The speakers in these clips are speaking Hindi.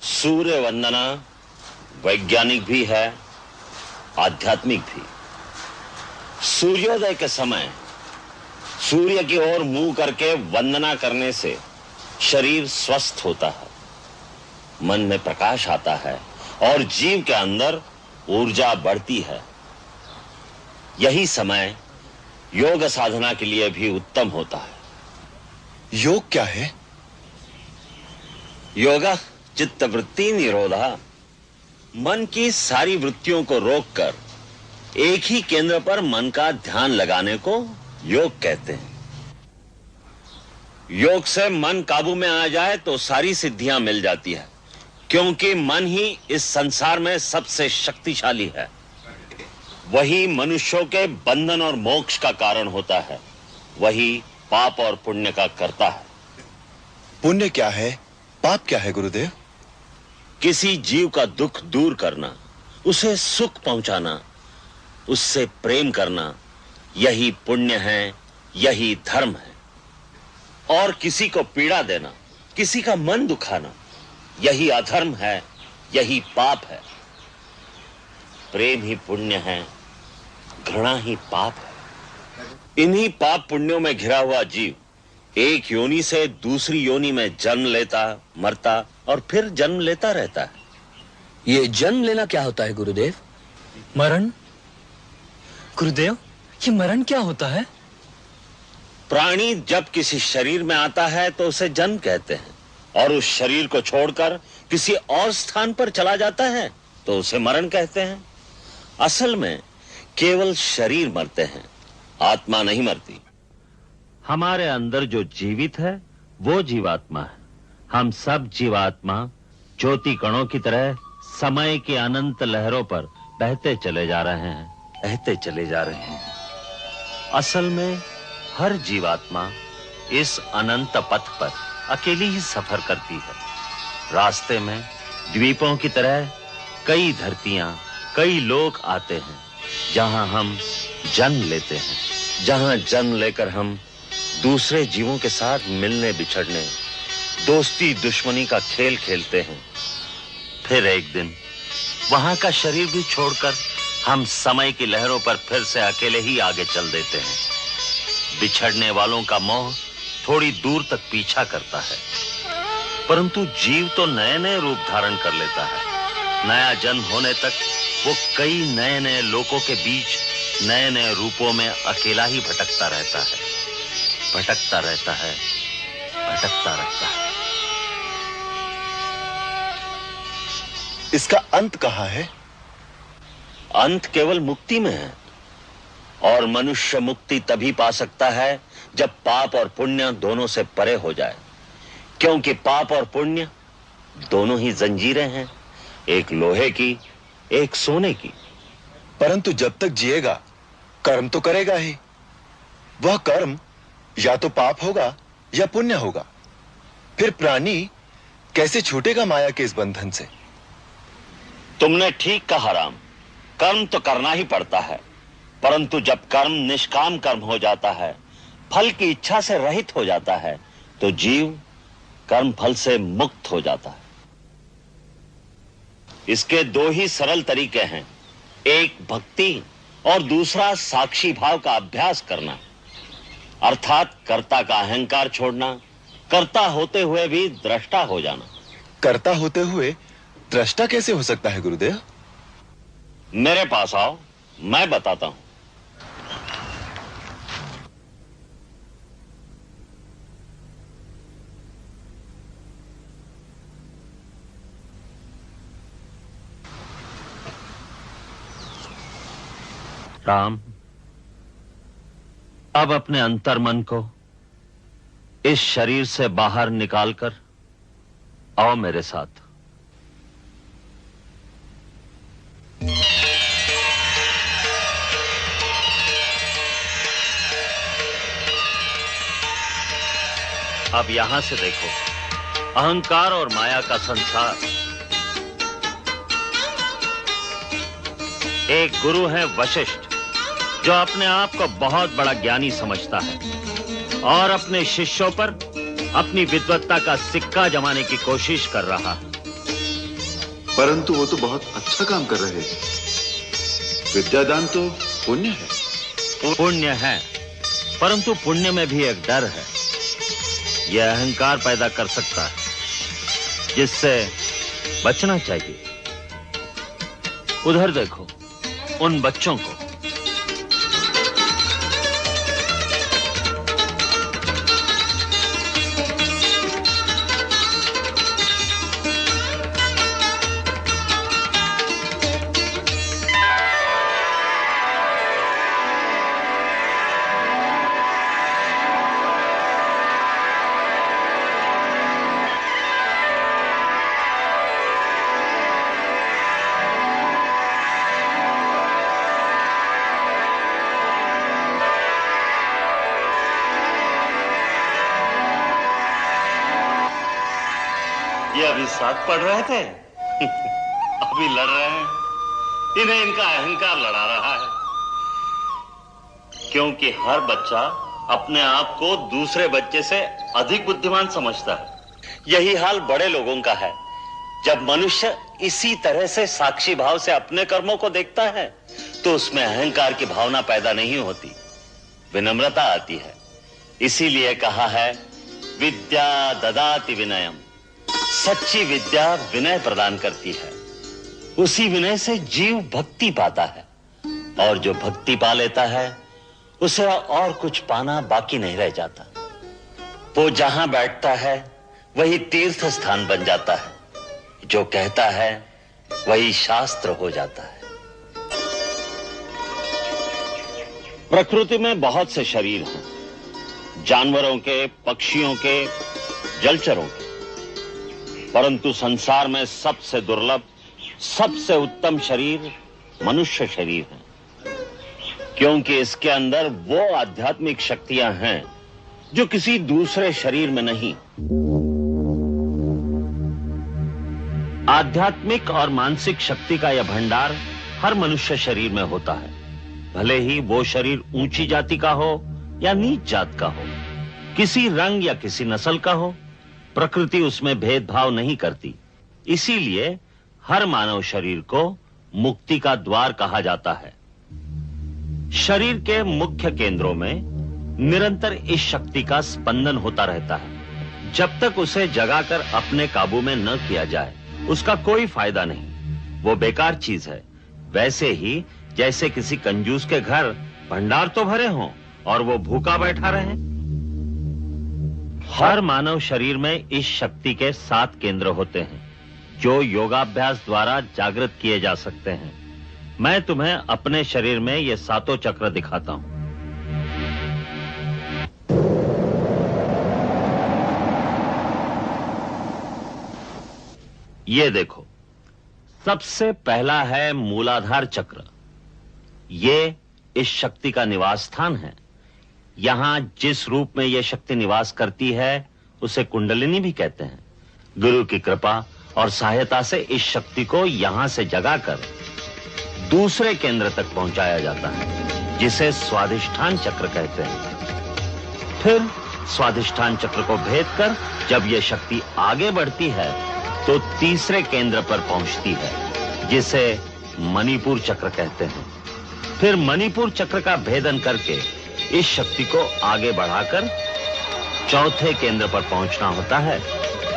सूर्य वंदना वैज्ञानिक भी है, आध्यात्मिक भी। सूर्योदय के समय सूर्य की ओर मुंह करके वंदना करने से शरीर स्वस्थ होता है, मन में प्रकाश आता है और जीव के अंदर ऊर्जा बढ़ती है। यही समय योग साधना के लिए भी उत्तम होता है। योग क्या है? योगा चित्तवृत्ति निरोधा, मन की सारी वृत्तियों को रोककर एक ही केंद्र पर मन का ध्यान लगाने को योग कहते हैं। योग से मन काबू में आ जाए तो सारी सिद्धियां मिल जाती है, क्योंकि मन ही इस संसार में सबसे शक्तिशाली है। वही मनुष्यों के बंधन और मोक्ष का कारण होता है, वही पाप और पुण्य का करता है। पुण्य क्या है, पाप क्या है गुरुदेव? किसी जीव का दुख दूर करना, उसे सुख पहुंचाना, उससे प्रेम करना, यही पुण्य है, यही धर्म है। और किसी को पीड़ा देना, किसी का मन दुखाना, यही अधर्म है, यही पाप है। प्रेम ही पुण्य है, घृणा ही पाप है। इन्हीं पाप पुण्यों में घिरा हुआ जीव एक योनि से दूसरी योनि में जन्म लेता, मरता और फिर जन्म लेता रहता है। ये जन्म लेना क्या होता है गुरुदेव? मरण? गुरुदेव, ये मरण क्या होता है? प्राणी जब किसी शरीर में आता है तो उसे जन्म कहते हैं, और उस शरीर को छोड़कर किसी और स्थान पर चला जाता है तो उसे मरण कहते हैं। असल में केवल शरीर मरते हैं, आत्मा नहीं मरती। हमारे अंदर जो जीवित है वो जीवात्मा है। हम सब जीवात्मा ज्योति कणों की तरह समय की अनंत लहरों पर बहते चले जा रहे हैं, बहते चले जा रहे हैं। असल में हर जीवात्मा इस अनंत पथ पर अकेली ही सफर करती है। रास्ते में द्वीपों की तरह कई धरतियां, कई लोग आते हैं, जहां हम जन्म लेते हैं, जहां जन्म लेकर हम दूसरे जीवों के साथ मिलने बिछड़ने, दोस्ती दुश्मनी का खेल खेलते हैं। फिर एक दिन वहां का शरीर भी छोड़कर हम समय की लहरों पर फिर से अकेले ही आगे चल देते हैं। बिछड़ने वालों का मोह थोड़ी दूर तक पीछा करता है, परंतु जीव तो नए नए रूप धारण कर लेता है। नया जन्म होने तक वो कई नए नए लोकों के बीच नए नए रूपों में अकेला ही भटकता रहता है, भटकता रहता है, भटकता रहता है। इसका अंत कहाँ है? अंत केवल मुक्ति में है, और मनुष्य मुक्ति तभी पा सकता है जब पाप और पुण्य दोनों से परे हो जाए, क्योंकि पाप और पुण्य दोनों ही जंजीरें हैं, एक लोहे की, एक सोने की। परंतु जब तक जिएगा कर्म तो करेगा ही। वह कर्म या तो पाप होगा या पुण्य होगा। फिर प्राणी कैसे छूटेगा माया के इस बंधन से? तुमने ठीक कहा राम, कर्म तो करना ही पड़ता है, परंतु जब कर्म निष्काम कर्म हो जाता है, फल की इच्छा से रहित हो जाता है, तो जीव कर्म फल से मुक्त हो जाता है। इसके दो ही सरल तरीके हैं, एक भक्ति और दूसरा साक्षी भाव का अभ्यास करना, अर्थात कर्ता का अहंकार छोड़ना, कर्ता होते हुए भी दृष्टा हो जाना। कर्ता होते हुए दृष्टा कैसे हो सकता है गुरुदेव? मेरे पास आओ, मैं बताता हूं। राम, अब अपने अंतर्मन को इस शरीर से बाहर निकालकर आओ मेरे साथ। अब यहां से देखो, अहंकार और माया का संसार। एक गुरु है वशिष्ठ, जो अपने आप को बहुत बड़ा ज्ञानी समझता है और अपने शिष्यों पर अपनी विद्वत्ता का सिक्का जमाने की कोशिश कर रहा है। परंतु वो तो बहुत अच्छा काम कर रहे हैं। विद्यादान तो पुण्य है। पुण्य है, परंतु पुण्य में भी एक डर है। यह अहंकार पैदा कर सकता है, जिससे बचना चाहिए। उधर देखो, उन बच्चों को। ये अभी साथ पढ़ रहे थे अभी लड़ रहे हैं। इन्हें इनका अहंकार लड़ा रहा है, क्योंकि हर बच्चा अपने आप को दूसरे बच्चे से अधिक बुद्धिमान समझता है। यही हाल बड़े लोगों का है। जब मनुष्य इसी तरह से साक्षी भाव से अपने कर्मों को देखता है, तो उसमें अहंकार की भावना पैदा नहीं होती, विनम्रता आती है। इसीलिए कहा है, विद्या ददाति विनयम। सच्ची विद्या विनय प्रदान करती है। उसी विनय से जीव भक्ति पाता है, और जो भक्ति पा लेता है, उसे और कुछ पाना बाकी नहीं रह जाता। वो जहां बैठता है वही तीर्थ स्थान बन जाता है। जो कहता है वही शास्त्र हो जाता है। प्रकृति में बहुत से शरीर हैं, जानवरों के, पक्षियों के, जलचरों के, परंतु संसार में सबसे दुर्लभ, सबसे उत्तम शरीर मनुष्य शरीर है, क्योंकि इसके अंदर वो आध्यात्मिक शक्तियां हैं जो किसी दूसरे शरीर में नहीं। आध्यात्मिक और मानसिक शक्ति का यह भंडार हर मनुष्य शरीर में होता है, भले ही वो शरीर ऊंची जाति का हो या नीच जात का हो, किसी रंग या किसी नस्ल का हो। प्रकृति उसमें भेदभाव नहीं करती। इसीलिए हर मानव शरीर को मुक्ति का द्वार कहा जाता है। शरीर के मुख्य केंद्रों में निरंतर इस शक्ति का स्पंदन होता रहता है। जब तक उसे जगाकर अपने काबू में न किया जाए, उसका कोई फायदा नहीं, वो बेकार चीज है। वैसे ही जैसे किसी कंजूस के घर भंडार तो भरे हों और वो भूखा बैठा रहे। हर मानव शरीर में इस शक्ति के 7 केंद्र होते हैं, जो योगाभ्यास द्वारा जागृत किए जा सकते हैं। मैं तुम्हें अपने शरीर में ये 7 चक्र दिखाता हूं। ये देखो, सबसे पहला है मूलाधार चक्र। ये इस शक्ति का निवास स्थान है। यहां जिस रूप में यह शक्ति निवास करती है, उसे कुंडलिनी भी कहते हैं। गुरु की कृपा और सहायता से इस शक्ति को यहां से जगाकर दूसरे केंद्र तक पहुंचाया जाता है, जिसे स्वाधिष्ठान चक्र कहते हैं। फिर स्वाधिष्ठान चक्र को भेदकर जब यह शक्ति आगे बढ़ती है, तो तीसरे केंद्र पर पहुंचती है, जिसे मणिपुर चक्र कहते हैं। फिर मणिपुर चक्र का भेदन करके इस शक्ति को आगे बढ़ाकर चौथे केंद्र पर पहुंचना होता है।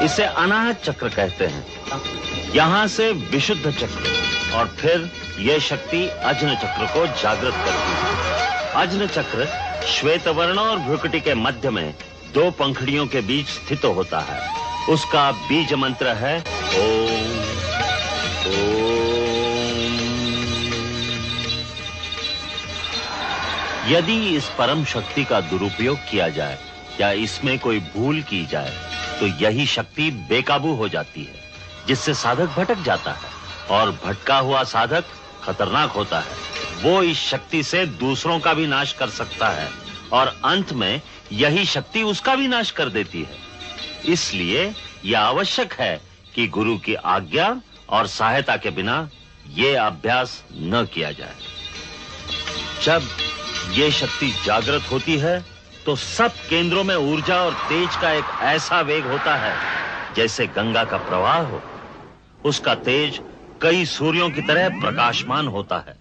इसे अनाहत चक्र कहते हैं। यहां से विशुद्ध चक्र और फिर यह शक्ति अज्न चक्र को जागृत करती है। अज्न चक्र श्वेत वर्ण और भ्रुकुटी के मध्य में 2 पंखुड़ियों के बीच स्थित होता है। उसका बीज मंत्र है ओम ओम। यदि इस परम शक्ति का दुरुपयोग किया जाए या इसमें कोई भूल की जाए, तो यही शक्ति बेकाबू हो जाती है, जिससे साधक भटक जाता है, और भटका हुआ साधक खतरनाक होता है। वो इस शक्ति से दूसरों का भी नाश कर सकता है, और अंत में यही शक्ति उसका भी नाश कर देती है। इसलिए यह आवश्यक है कि गुरु की आज्ञा और सहायता के बिना यह अभ्यास न किया जाए। जब ये शक्ति जागृत होती है, तो सब केंद्रों में ऊर्जा और तेज का एक ऐसा वेग होता है, जैसे गंगा का प्रवाह हो। उसका तेज कई सूर्यों की तरह प्रकाशमान होता है।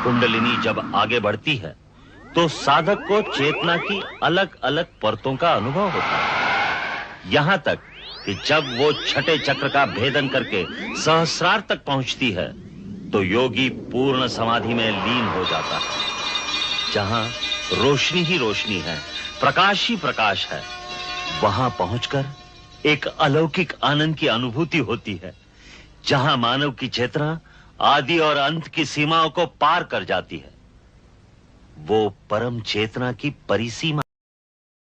कुंडलिनी जब आगे बढ़ती है तो साधक को चेतना की अलग अलग परतों का अनुभव होता है, यहां तक कि जब वो छठे चक्र का भेदन करके सहस्रार तक पहुंचती है तो योगी पूर्ण समाधि में लीन हो जाता है। जहां रोशनी ही रोशनी है, प्रकाश ही प्रकाश है, वहां पहुंचकर एक अलौकिक आनंद की अनुभूति होती है, जहां मानव की चेतना आदि और अंत की सीमाओं को पार कर जाती है। वो परम चेतना की परिसीमा